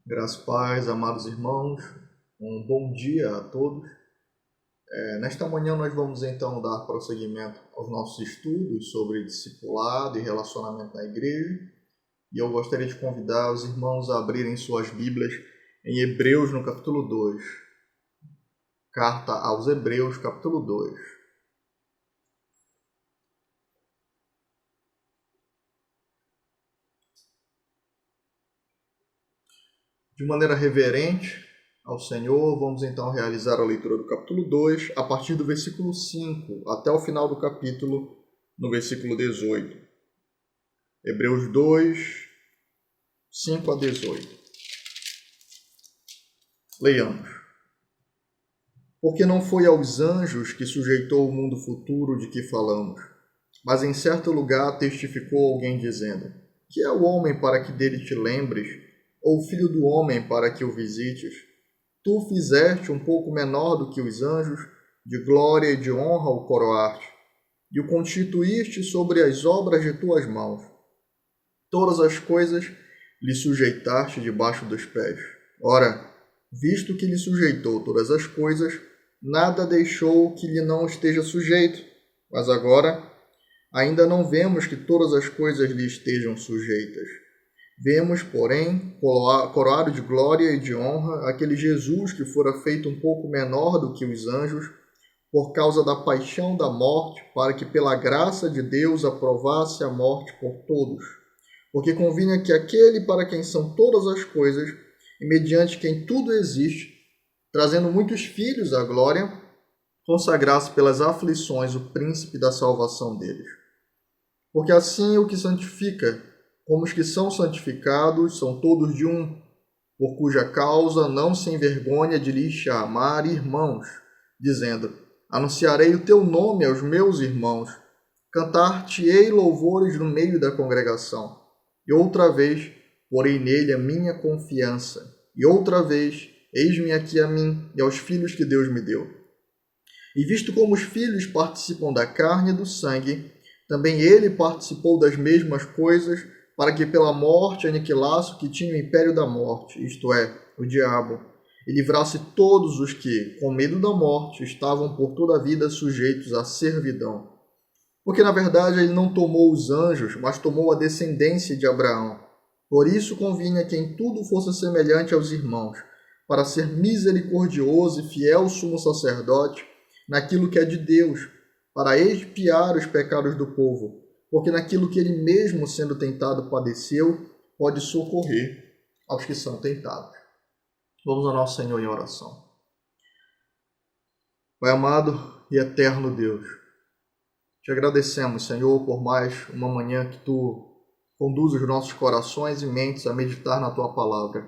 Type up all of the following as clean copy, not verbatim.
Graças e paz, amados irmãos, um bom dia a todos. Nesta manhã nós vamos então dar prosseguimento aos nossos estudos sobre discipulado e relacionamento na igreja. E eu gostaria de convidar os irmãos a abrirem suas Bíblias em Hebreus no capítulo 2. Carta aos Hebreus, capítulo 2. De maneira reverente ao Senhor, vamos então realizar a leitura do capítulo 2, a partir do versículo 5 até o final do capítulo, no versículo 18. Hebreus 2, 5 a 18. Leiamos. Porque não foi aos anjos que sujeitou o mundo futuro de que falamos, mas em certo lugar testificou alguém dizendo: que é o homem para que dele te lembres, ou o filho do homem para que o visites? Tu o fizeste um pouco menor do que os anjos, de glória e de honra o coroaste, e o constituíste sobre as obras de tuas mãos. Todas as coisas lhe sujeitaste debaixo dos pés. Ora, visto que lhe sujeitou todas as coisas, nada deixou que lhe não esteja sujeito. Mas agora, ainda não vemos que todas as coisas lhe estejam sujeitas. Vemos, porém, coroado de glória e de honra, aquele Jesus que fora feito um pouco menor do que os anjos, por causa da paixão da morte, para que pela graça de Deus aprovasse a morte por todos. Porque convinha que aquele para quem são todas as coisas, e mediante quem tudo existe, trazendo muitos filhos à glória, consagrasse pelas aflições o príncipe da salvação deles. Porque assim o que santifica, como os que são santificados, são todos de um, por cuja causa não se envergonha de lhes chamar irmãos, dizendo: anunciarei o teu nome aos meus irmãos, cantar-te-ei louvores no meio da congregação. E outra vez porei nele a minha confiança, e outra vez eis-me aqui a mim e aos filhos que Deus me deu. E visto como os filhos participam da carne e do sangue, também ele participou das mesmas coisas, para que pela morte aniquilasse o que tinha o império da morte, isto é, o diabo, e livrasse todos os que, com medo da morte, estavam por toda a vida sujeitos à servidão. Porque, na verdade, ele não tomou os anjos, mas tomou a descendência de Abraão. Por isso convinha que em tudo fosse semelhante aos irmãos, para ser misericordioso e fiel sumo sacerdote naquilo que é de Deus, para expiar os pecados do povo, porque naquilo que ele mesmo, sendo tentado, padeceu, pode socorrer aos que são tentados. Vamos ao nosso Senhor em oração. Pai amado e eterno Deus, te agradecemos, Senhor, por mais uma manhã que Tu conduz os nossos corações e mentes a meditar na Tua palavra.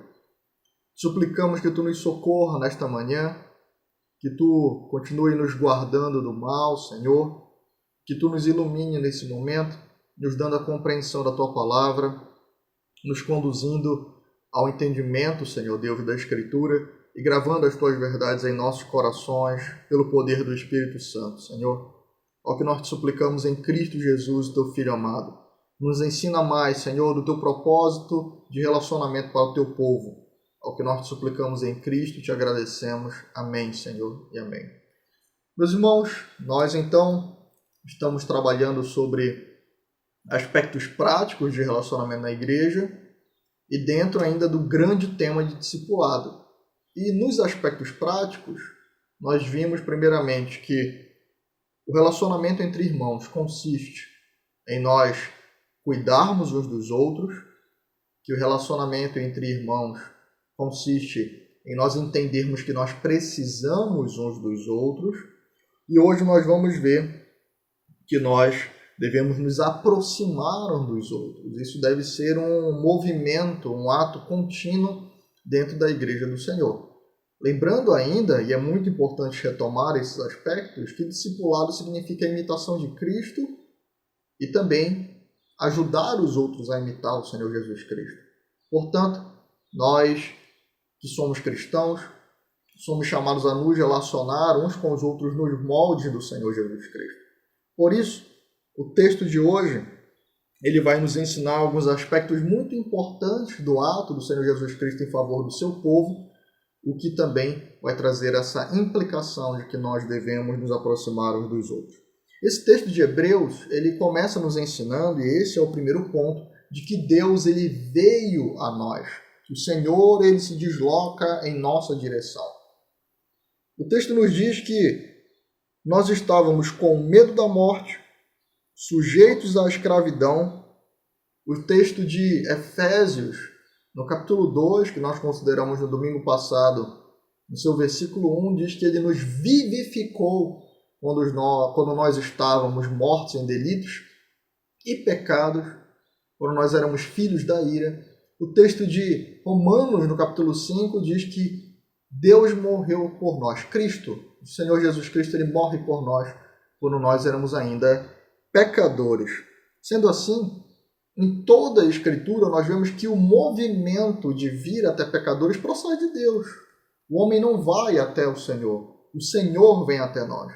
Suplicamos que Tu nos socorra nesta manhã, que Tu continue nos guardando do mal, Senhor, que Tu nos ilumine nesse momento, nos dando a compreensão da Tua palavra, nos conduzindo ao entendimento, Senhor Deus, da Escritura e gravando as Tuas verdades em nossos corações pelo poder do Espírito Santo, Senhor. Ao que nós te suplicamos em Cristo Jesus, Teu Filho amado. Nos ensina mais, Senhor, do Teu propósito de relacionamento para o Teu povo. Ao que nós te suplicamos em Cristo e te agradecemos. Amém, Senhor, e amém. Meus irmãos, nós então estamos trabalhando sobre aspectos práticos de relacionamento na igreja e dentro ainda do grande tema de discipulado. E nos aspectos práticos, nós vimos primeiramente que o relacionamento entre irmãos consiste em nós cuidarmos uns dos outros, que o relacionamento entre irmãos consiste em nós entendermos que nós precisamos uns dos outros, e hoje nós vamos ver que nós devemos nos aproximar uns dos outros. Isso deve ser um movimento, um ato contínuo dentro da Igreja do Senhor. Lembrando ainda, e é muito importante retomar esses aspectos, que discipulado significa a imitação de Cristo e também ajudar os outros a imitar o Senhor Jesus Cristo. Portanto, nós que somos cristãos, somos chamados a nos relacionar uns com os outros nos moldes do Senhor Jesus Cristo. Por isso, o texto de hoje ele vai nos ensinar alguns aspectos muito importantes do ato do Senhor Jesus Cristo em favor do seu povo, o que também vai trazer essa implicação de que nós devemos nos aproximar uns dos outros. Esse texto de Hebreus, ele começa nos ensinando, e esse é o primeiro ponto, de que Deus ele veio a nós. O Senhor ele se desloca em nossa direção. O texto nos diz que nós estávamos com medo da morte, sujeitos à escravidão. O texto de Efésios, no capítulo 2, que nós consideramos no domingo passado, no seu versículo 1, diz que ele nos vivificou quando nós estávamos mortos em delitos e pecados, quando nós éramos filhos da ira. O texto de Romanos, no capítulo 5, diz que Deus morreu por nós. Cristo, o Senhor Jesus Cristo, ele morre por nós quando nós éramos ainda pecadores. Sendo assim, em toda a Escritura, nós vemos que o movimento de vir até pecadores procede de Deus. O homem não vai até o Senhor vem até nós.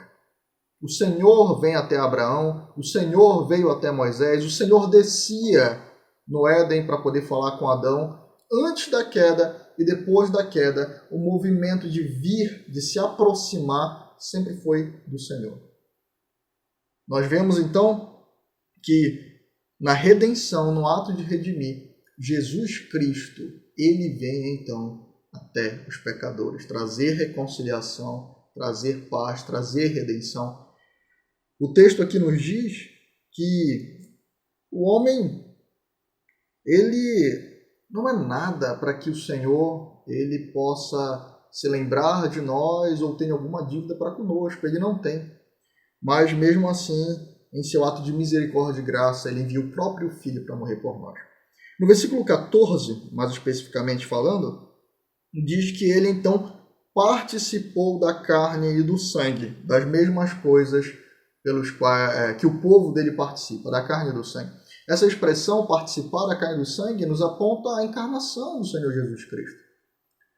O Senhor vem até Abraão, o Senhor veio até Moisés, o Senhor descia no Éden para poder falar com Adão antes da queda e depois da queda. O movimento de vir, de se aproximar, sempre foi do Senhor. Nós vemos então que na redenção, no ato de redimir, Jesus Cristo, ele vem então até os pecadores, trazer reconciliação, trazer paz, trazer redenção. O texto aqui nos diz que o homem, ele não é nada para que o Senhor ele possa se lembrar de nós ou tenha alguma dívida para conosco. Ele não tem. Mas mesmo assim, em seu ato de misericórdia e graça, ele envia o próprio Filho para morrer por nós. No versículo 14, mais especificamente falando, diz que ele então participou da carne e do sangue, das mesmas coisas pelos quais que o povo dele participa, da carne e do sangue. Essa expressão, participar da carne e do sangue, nos aponta a encarnação do Senhor Jesus Cristo.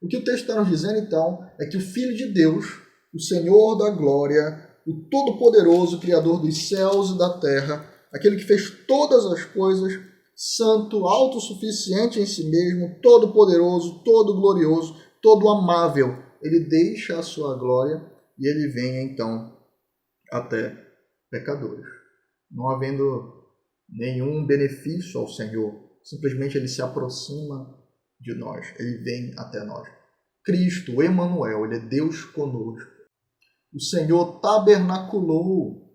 O que o texto está nos dizendo, então, é que o Filho de Deus, o Senhor da glória, o Todo-Poderoso, Criador dos céus e da terra, aquele que fez todas as coisas, santo, autossuficiente em si mesmo, todo-poderoso, todo-glorioso, todo-amável, ele deixa a sua glória e ele vem, então, até pecadores. Não havendo nenhum benefício ao Senhor, simplesmente ele se aproxima de nós, ele vem até nós. Cristo, Emanuel, ele é Deus conosco. O Senhor tabernaculou,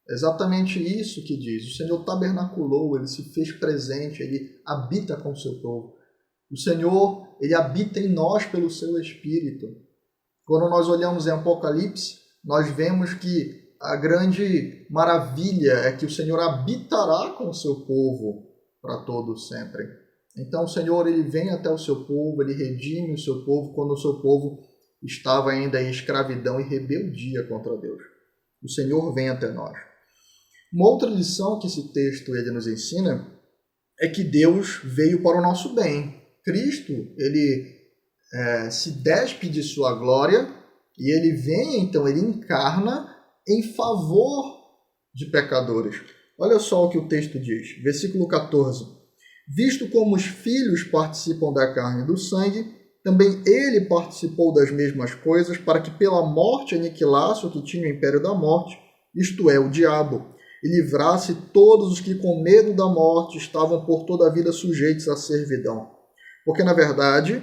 exatamente isso que diz, o Senhor tabernaculou, ele se fez presente, ele habita com o seu povo. O Senhor, ele habita em nós pelo seu Espírito. Quando nós olhamos em Apocalipse, nós vemos que a grande maravilha é que o Senhor habitará com o seu povo para todo sempre. Então o Senhor ele vem até o seu povo, ele redime o seu povo quando o seu povo estava ainda em escravidão e rebeldia contra Deus. O Senhor vem até nós. Uma outra lição que esse texto ele nos ensina é que Deus veio para o nosso bem. Cristo ele se despe de sua glória e ele vem, então, ele encarna em favor de pecadores. Olha só o que o texto diz, versículo 14. Visto como os filhos participam da carne e do sangue, também ele participou das mesmas coisas para que pela morte aniquilasse o que tinha o império da morte, isto é, o diabo, e livrasse todos os que com medo da morte estavam por toda a vida sujeitos à servidão. Porque, na verdade,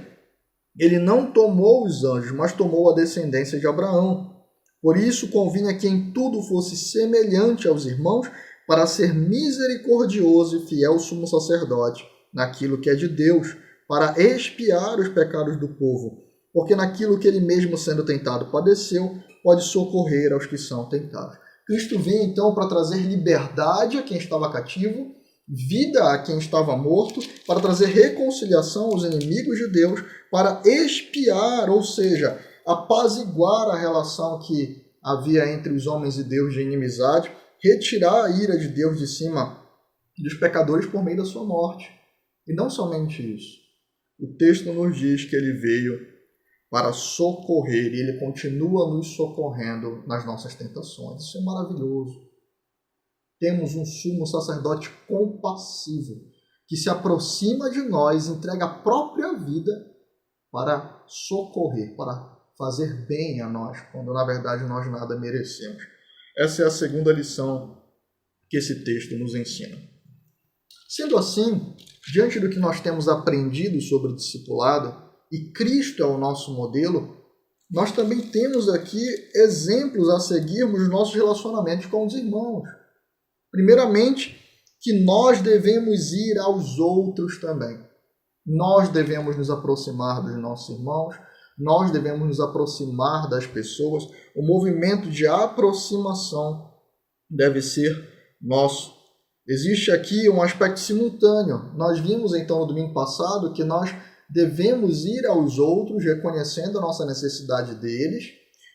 ele não tomou os anjos, mas tomou a descendência de Abraão. Por isso convinha que em tudo fosse semelhante aos irmãos, para ser misericordioso e fiel sumo sacerdote, naquilo que é de Deus, para expiar os pecados do povo, porque naquilo que ele mesmo sendo tentado padeceu, pode socorrer aos que são tentados. Cristo vem então para trazer liberdade a quem estava cativo, vida a quem estava morto, para trazer reconciliação aos inimigos de Deus, para expiar, ou seja, apaziguar a relação que havia entre os homens e Deus de inimizade, retirar a ira de Deus de cima dos pecadores por meio da sua morte. E não somente isso. O texto nos diz que ele veio para socorrer e ele continua nos socorrendo nas nossas tentações. Isso é maravilhoso. temos um sumo sacerdote compassivo, que se aproxima de nós, entrega a própria vida para socorrer, para fazer bem a nós, quando na verdade nós nada merecemos. Essa é a segunda lição que esse texto nos ensina. Sendo assim, diante do que nós temos aprendido sobre o discipulado, e Cristo é o nosso modelo, nós também temos aqui exemplos a seguirmos nos nossos relacionamentos com os irmãos. Primeiramente, que nós devemos ir aos outros também. Nós devemos nos aproximar dos nossos irmãos, nós devemos nos aproximar das pessoas. O movimento de aproximação deve ser nosso. Existe aqui um aspecto simultâneo. Nós vimos então no domingo passado que nós devemos ir aos outros reconhecendo a nossa necessidade deles,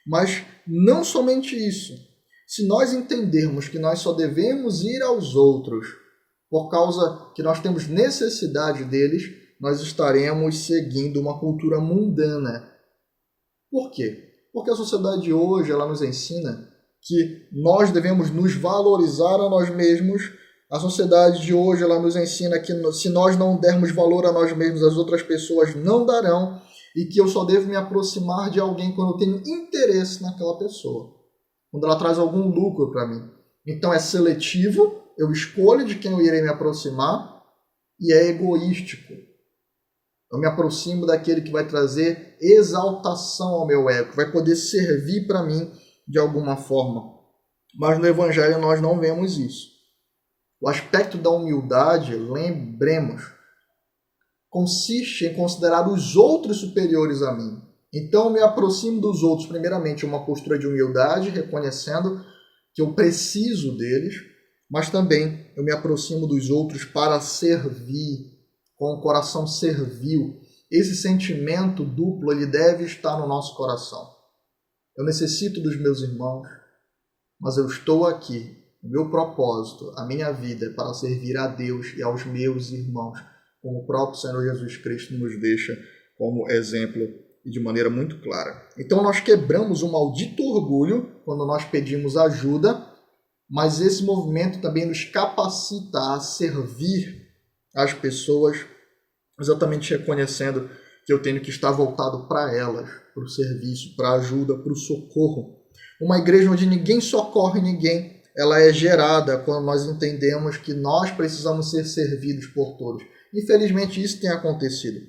mas não somente isso. Se nós entendermos que nós só devemos ir aos outros por causa que nós temos necessidade deles, nós estaremos seguindo uma cultura mundana. Por quê? Porque a sociedade de hoje ela nos ensina que nós devemos nos valorizar a nós mesmos. A sociedade de hoje ela nos ensina que se nós não dermos valor a nós mesmos, as outras pessoas não darão, e que eu só devo me aproximar de alguém quando eu tenho interesse naquela pessoa, quando ela traz algum lucro para mim. Então é seletivo, eu escolho de quem eu irei me aproximar, e é egoístico. Eu me aproximo daquele que vai trazer exaltação ao meu ego, que vai poder servir para mim de alguma forma. Mas no Evangelho nós não vemos isso. O aspecto da humildade, lembremos, consiste em considerar os outros superiores a mim. Então eu me aproximo dos outros, primeiramente, uma postura de humildade, reconhecendo que eu preciso deles, mas também eu me aproximo dos outros para servir, com o coração servil. Esse sentimento duplo ele deve estar no nosso coração. Eu necessito dos meus irmãos, mas eu estou aqui. O meu propósito, a minha vida é para servir a Deus e aos meus irmãos, como o próprio Senhor Jesus Cristo nos deixa como exemplo e de maneira muito clara. Então nós quebramos o maldito orgulho quando nós pedimos ajuda, mas esse movimento também nos capacita a servir as pessoas, exatamente reconhecendo que eu tenho que estar voltado para elas, para o serviço, para a ajuda, para o socorro. Uma igreja onde ninguém socorre ninguém, ela é gerada quando nós entendemos que nós precisamos ser servidos por todos. Infelizmente, isso tem acontecido.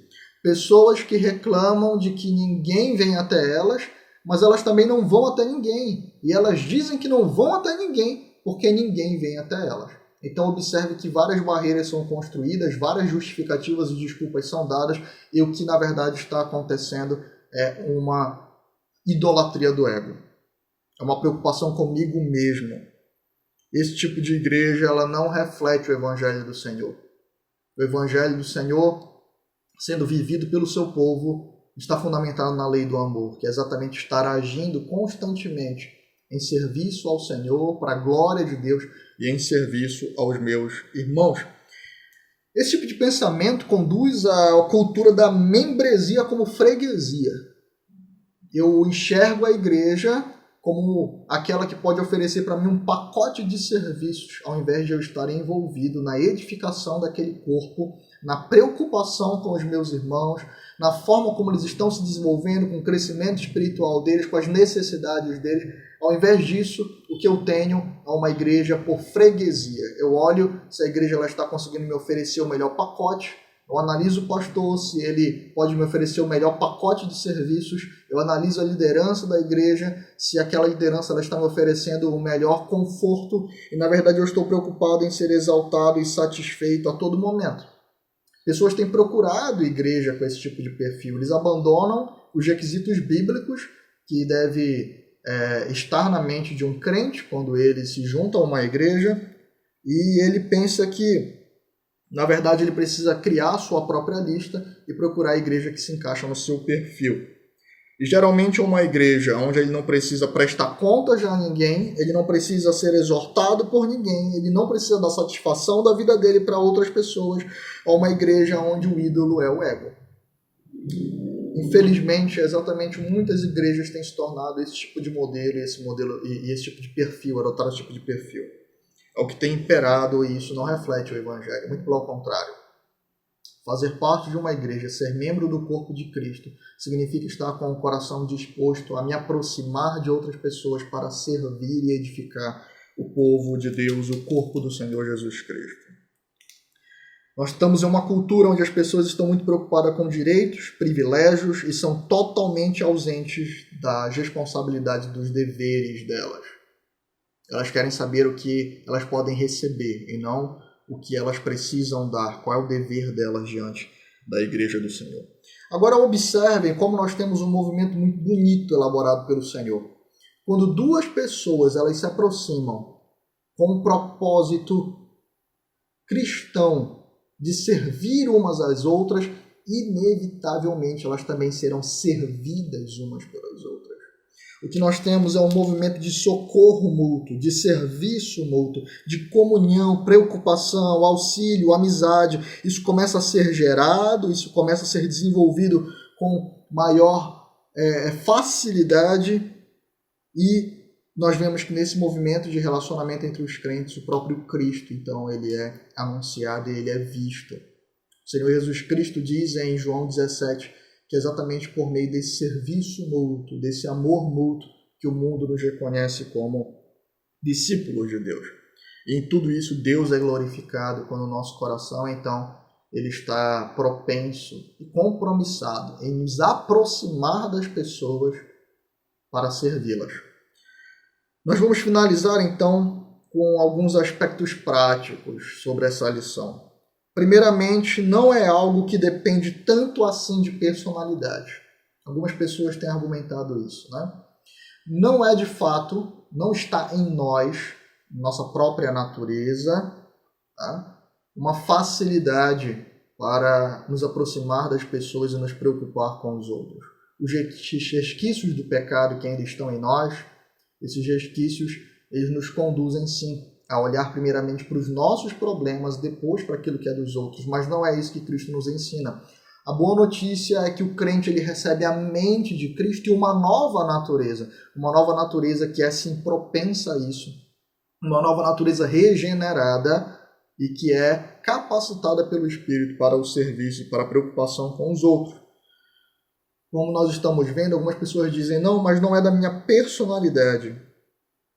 Pessoas que reclamam de que ninguém vem até elas, mas elas também não vão até ninguém. E elas dizem que não vão até ninguém, porque ninguém vem até elas. Então, observe que várias barreiras são construídas, várias justificativas e desculpas são dadas, e o que, na verdade, está acontecendo é uma idolatria do ego. É uma preocupação comigo mesmo. Esse tipo de igreja ela não reflete o Evangelho do Senhor. O Evangelho do Senhor, sendo vivido pelo seu povo, está fundamentado na lei do amor, que é exatamente estar agindo constantemente em serviço ao Senhor, para a glória de Deus e em serviço aos meus irmãos. Esse tipo de pensamento conduz à cultura da membresia como freguesia. Eu enxergo a igreja como aquela que pode oferecer para mim um pacote de serviços, ao invés de eu estar envolvido na edificação daquele corpo, na preocupação com os meus irmãos, na forma como eles estão se desenvolvendo, com o crescimento espiritual deles, com as necessidades deles. Ao invés disso, o que eu tenho é uma igreja por freguesia. Eu olho se a igreja ela está conseguindo me oferecer o melhor pacote, eu analiso o pastor, se ele pode me oferecer o melhor pacote de serviços. Eu analiso a liderança da igreja, se aquela liderança ela está me oferecendo o melhor conforto. E, na verdade, eu estou preocupado em ser exaltado e satisfeito a todo momento. Pessoas têm procurado igreja com esse tipo de perfil. Eles abandonam os requisitos bíblicos que deve estar na mente de um crente quando ele se junta a uma igreja. E ele pensa que na verdade, ele precisa criar a sua própria lista e procurar a igreja que se encaixa no seu perfil. E geralmente uma igreja onde ele não precisa prestar contas a ninguém, ele não precisa ser exortado por ninguém, ele não precisa dar satisfação da vida dele para outras pessoas, é uma igreja onde o ídolo é o ego. Infelizmente, exatamente muitas igrejas têm se tornado esse tipo de modelo e esse tipo de perfil, adotar esse tipo de perfil. é o que tem imperado e isso não reflete o Evangelho, muito pelo contrário. Fazer parte de uma igreja, ser membro do corpo de Cristo, significa estar com o coração disposto a me aproximar de outras pessoas para servir e edificar o povo de Deus, o corpo do Senhor Jesus Cristo. Nós estamos em uma cultura onde as pessoas estão muito preocupadas com direitos, privilégios e são totalmente ausentes das responsabilidades, dos deveres delas. Elas querem saber o que elas podem receber e não o que elas precisam dar, qual é o dever delas diante da Igreja do Senhor. Agora observem como nós temos um movimento muito bonito elaborado pelo Senhor. Quando duas pessoas elas se aproximam com um propósito cristão de servir umas às outras, inevitavelmente elas também serão servidas umas pelas outras. O que nós temos é um movimento de socorro mútuo, de serviço mútuo, de comunhão, preocupação, auxílio, amizade. Isso começa a ser gerado, isso começa a ser desenvolvido com maior facilidade e nós vemos que nesse movimento de relacionamento entre os crentes, o próprio Cristo, então, ele é anunciado e ele é visto. O Senhor Jesus Cristo diz em João 17 que é exatamente por meio desse serviço mútuo, desse amor mútuo, que o mundo nos reconhece como discípulos de Deus. E em tudo isso, Deus é glorificado quando o nosso coração, então, ele está propenso e compromissado em nos aproximar das pessoas para servi-las. Nós vamos finalizar, então, com alguns aspectos práticos sobre essa lição. Primeiramente, não é algo que depende tanto assim de personalidade. Algumas pessoas têm argumentado isso, né? Não é de fato, não está em nós, nossa própria natureza, tá? Uma facilidade para nos aproximar das pessoas e nos preocupar com os outros. Os resquícios do pecado que ainda estão em nós, esses resquícios, eles nos conduzem sim a olhar primeiramente para os nossos problemas, depois para aquilo que é dos outros, mas não é isso que Cristo nos ensina. A boa notícia é que o crente ele recebe a mente de Cristo e uma nova natureza que é sim propensa a isso, uma nova natureza regenerada e que é capacitada pelo Espírito para o serviço e para a preocupação com os outros. Como nós estamos vendo, algumas pessoas dizem, não, mas não é da minha personalidade.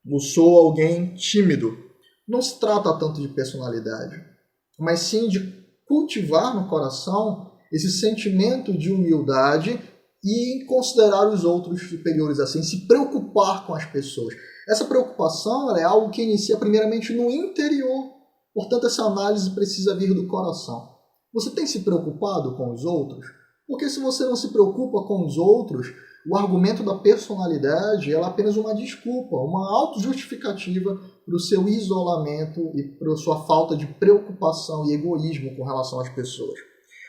Eu sou alguém tímido. Não se trata tanto de personalidade, mas sim de cultivar no coração esse sentimento de humildade e em considerar os outros superiores assim, se preocupar com as pessoas. Essa preocupação ela é algo que inicia primeiramente no interior. Portanto, essa análise precisa vir do coração. Você tem se preocupado com os outros? Porque se você não se preocupa com os outros, o argumento da personalidade ela é apenas uma desculpa, uma autojustificativa para o seu isolamento e para a sua falta de preocupação e egoísmo com relação às pessoas.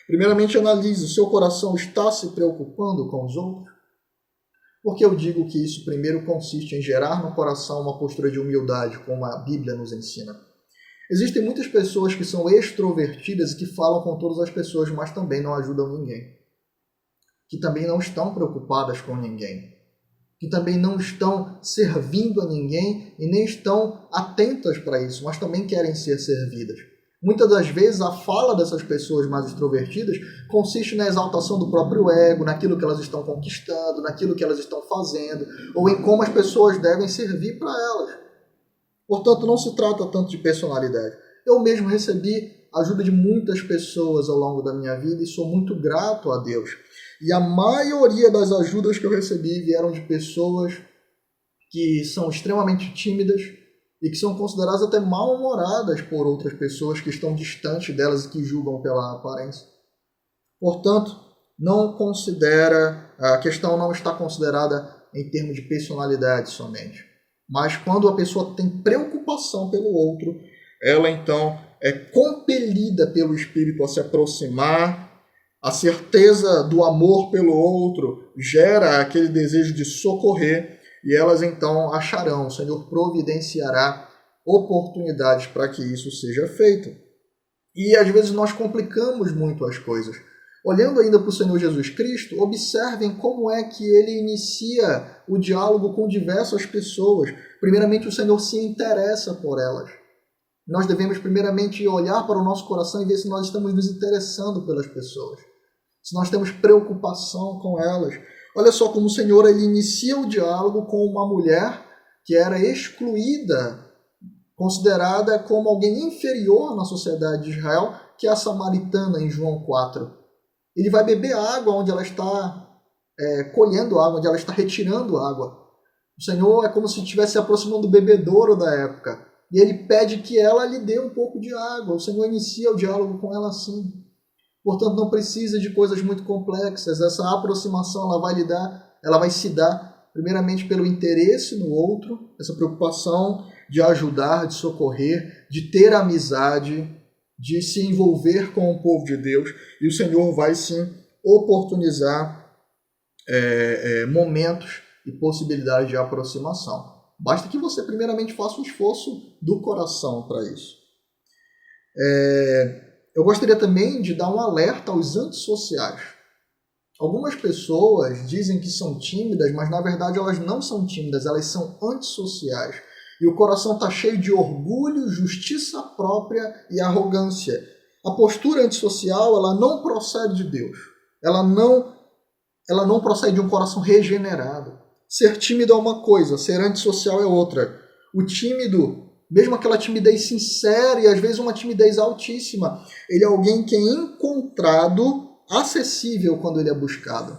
Primeiramente, analise, o seu coração está se preocupando com os outros? Porque eu digo que isso primeiro consiste em gerar no coração uma postura de humildade, como a Bíblia nos ensina. Existem muitas pessoas que são extrovertidas e que falam com todas as pessoas, mas também não ajudam ninguém. Que também não estão preocupadas com ninguém. Que também não estão servindo a ninguém e nem estão atentas para isso, mas também querem ser servidas. Muitas das vezes a fala dessas pessoas mais extrovertidas consiste na exaltação do próprio ego, naquilo que elas estão conquistando, naquilo que elas estão fazendo, ou em como as pessoas devem servir para elas. Portanto, não se trata tanto de personalidade. Eu mesmo recebi a ajuda de muitas pessoas ao longo da minha vida e sou muito grato a Deus. E a maioria das ajudas que eu recebi vieram de pessoas que são extremamente tímidas e que são consideradas até mal-humoradas por outras pessoas que estão distantes delas e que julgam pela aparência. Portanto, a questão não está considerada em termos de personalidade somente. Mas quando a pessoa tem preocupação pelo outro, ela então é compelida pelo Espírito a se aproximar. A certeza do amor pelo outro gera aquele desejo de socorrer e elas então acharão, o Senhor providenciará oportunidades para que isso seja feito. E às vezes nós complicamos muito as coisas. Olhando ainda para o Senhor Jesus Cristo, observem como é que ele inicia o diálogo com diversas pessoas. Primeiramente, o Senhor se interessa por elas. Nós devemos primeiramente olhar para o nosso coração e ver se nós estamos nos interessando pelas pessoas, se nós temos preocupação com elas. Olha só como o Senhor ele inicia o diálogo com uma mulher que era excluída, considerada como alguém inferior na sociedade de Israel, que é a samaritana em João 4. Ele vai beber água onde ela está colhendo água, onde ela está retirando água. O Senhor é como se estivesse se aproximando do bebedouro da época. E ele pede que ela lhe dê um pouco de água. O Senhor inicia o diálogo com ela assim. Portanto, não precisa de coisas muito complexas. Essa aproximação ela vai se dar primeiramente pelo interesse no outro, essa preocupação de ajudar, de socorrer, de ter amizade, de se envolver com o povo de Deus. E o Senhor vai sim oportunizar momentos e possibilidades de aproximação. Basta que você primeiramente faça um esforço do coração para isso. Eu gostaria também de dar um alerta aos antissociais. Algumas pessoas dizem que são tímidas, mas na verdade elas não são tímidas, elas são antissociais. E o coração está cheio de orgulho, justiça própria e arrogância. A postura antissocial ela não procede de Deus. Ela não procede de um coração regenerado. Ser tímido é uma coisa, ser antissocial é outra. O tímido, mesmo aquela timidez sincera e às vezes uma timidez altíssima, ele é alguém que é encontrado acessível quando ele é buscado.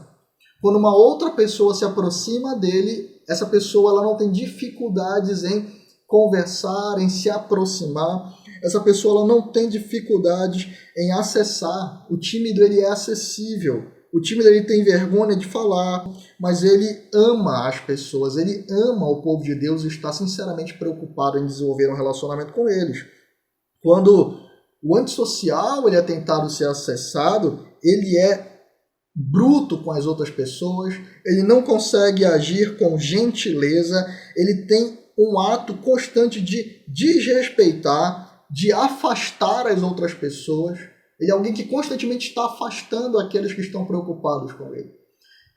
Quando uma outra pessoa se aproxima dele, essa pessoa ela não tem dificuldades em conversar, em se aproximar. Essa pessoa ela não tem dificuldades em acessar. O tímido ele é acessível. O tímido ele tem vergonha de falar, mas ele ama as pessoas, ele ama o povo de Deus e está sinceramente preocupado em desenvolver um relacionamento com eles. Quando o antissocial ele é tentado ser acessado, ele é bruto com as outras pessoas, ele não consegue agir com gentileza, ele tem um ato constante de desrespeitar, de afastar as outras pessoas. Ele é alguém que constantemente está afastando aqueles que estão preocupados com ele.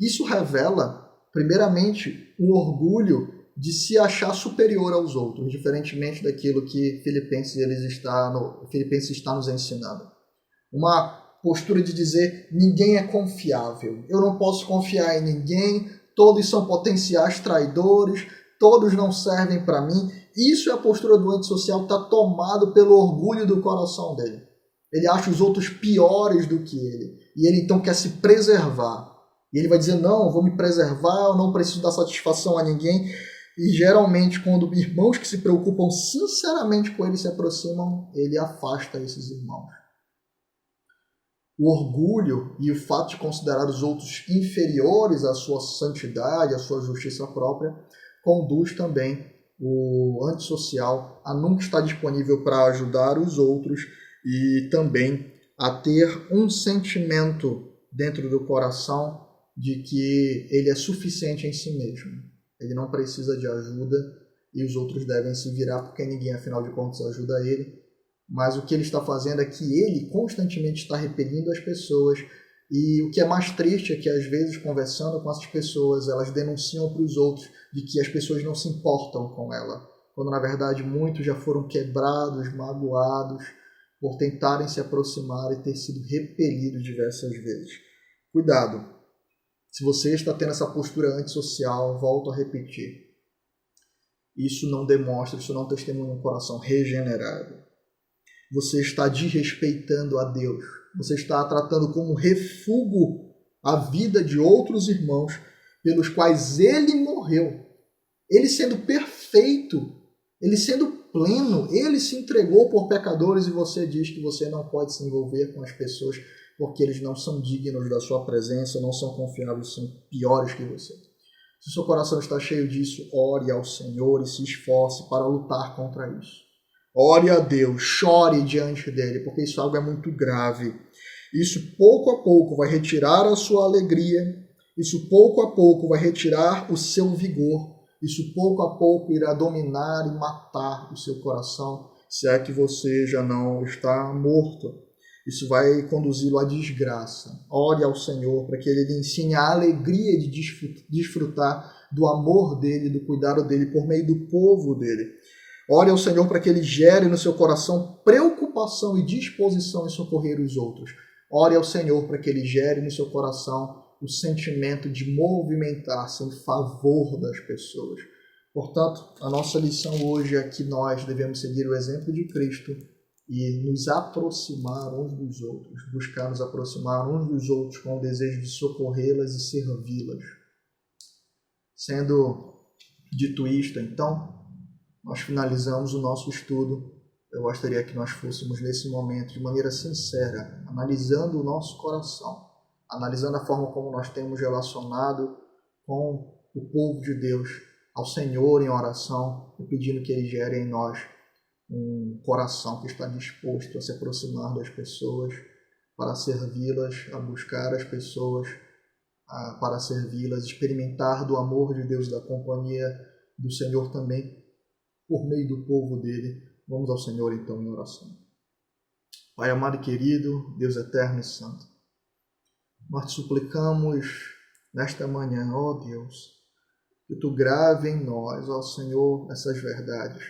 Isso revela, primeiramente, um orgulho de se achar superior aos outros, diferentemente daquilo que Filipenses está nos ensinando. Uma postura de dizer, ninguém é confiável, eu não posso confiar em ninguém, todos são potenciais traidores, todos não servem para mim. Isso é a postura do antissocial que está tomado pelo orgulho do coração dele. Ele acha os outros piores do que ele. E ele então quer se preservar. E ele vai dizer, não, eu vou me preservar, eu não preciso dar satisfação a ninguém. E geralmente quando irmãos que se preocupam sinceramente com ele se aproximam, ele afasta esses irmãos. O orgulho e o fato de considerar os outros inferiores à sua santidade, à sua justiça própria, conduz também o antissocial a nunca estar disponível para ajudar os outros e também a ter um sentimento dentro do coração de que ele é suficiente em si mesmo. Ele não precisa de ajuda e os outros devem se virar porque ninguém, afinal de contas, ajuda ele. Mas o que ele está fazendo é que ele constantemente está repelindo as pessoas. E o que é mais triste é que, às vezes, conversando com essas pessoas, elas denunciam para os outros de que as pessoas não se importam com ela. Quando, na verdade, muitos já foram quebrados, magoados, por tentarem se aproximar e ter sido repelidos diversas vezes. Cuidado! Se você está tendo essa postura antissocial, volto a repetir. Isso não demonstra, isso não testemunha um coração regenerado. Você está desrespeitando a Deus. Você está tratando como refúgio a vida de outros irmãos pelos quais ele morreu. Ele sendo perfeito, ele sendo pleno, ele se entregou por pecadores e você diz que você não pode se envolver com as pessoas porque eles não são dignos da sua presença, não são confiáveis, são piores que você. Se o seu coração está cheio disso, ore ao Senhor e se esforce para lutar contra isso. Ore a Deus, chore diante dele, porque isso algo é muito grave. Isso pouco a pouco vai retirar a sua alegria, isso pouco a pouco vai retirar o seu vigor, isso pouco a pouco irá dominar e matar o seu coração, se é que você já não está morto. Isso vai conduzi-lo à desgraça. Ore ao Senhor para que Ele lhe ensine a alegria de desfrutar do amor dele, do cuidado dele por meio do povo dele. Ore ao Senhor para que Ele gere no seu coração preocupação e disposição em socorrer os outros. Ore ao Senhor para que Ele gere no seu coração o sentimento de movimentar-se em favor das pessoas. Portanto, a nossa lição hoje é que nós devemos seguir o exemplo de Cristo e nos aproximar uns dos outros, buscar nos aproximar uns dos outros com o desejo de socorrê-las e servi-las. Sendo dito isto, então, nós finalizamos o nosso estudo. Eu gostaria que nós fôssemos nesse momento, de maneira sincera, analisando o nosso coração, analisando a forma como nós temos relacionado com o povo de Deus, ao Senhor em oração, e pedindo que Ele gere em nós um coração que está disposto a se aproximar das pessoas, para servi-las, a buscar as pessoas, para servi-las, experimentar do amor de Deus, da companhia do Senhor também, por meio do povo dele. Vamos ao Senhor então em oração. Pai amado e querido, Deus eterno e santo, nós te suplicamos nesta manhã, ó Deus, que Tu grave em nós, ó Senhor, essas verdades,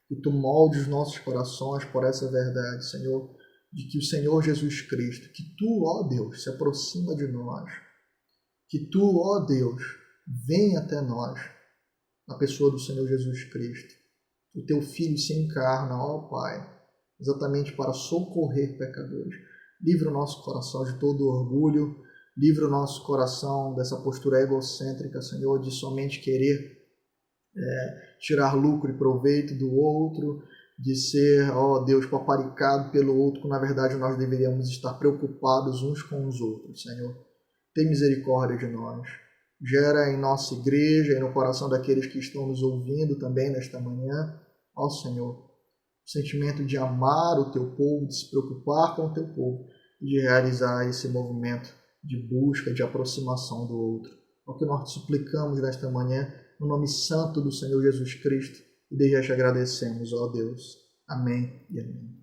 que Tu molde os nossos corações por essa verdade, Senhor, de que o Senhor Jesus Cristo, que Tu, ó Deus, se aproxima de nós, que Tu, ó Deus, venha até nós, na pessoa do Senhor Jesus Cristo. O Teu Filho se encarna, ó Pai, exatamente para socorrer pecadores. Livra o nosso coração de todo orgulho, livra o nosso coração dessa postura egocêntrica, Senhor, de somente querer tirar lucro e proveito do outro, de ser, ó Deus, paparicado pelo outro, quando na verdade nós deveríamos estar preocupados uns com os outros, Senhor. Tem misericórdia de nós. Gera em nossa igreja e no coração daqueles que estão nos ouvindo também nesta manhã, ó Senhor, o sentimento de amar o Teu povo, de se preocupar com o Teu povo e de realizar esse movimento de busca, de aproximação do outro. É o que nós te suplicamos nesta manhã, no nome santo do Senhor Jesus Cristo, e desde já te agradecemos, ó Deus. Amém e amém.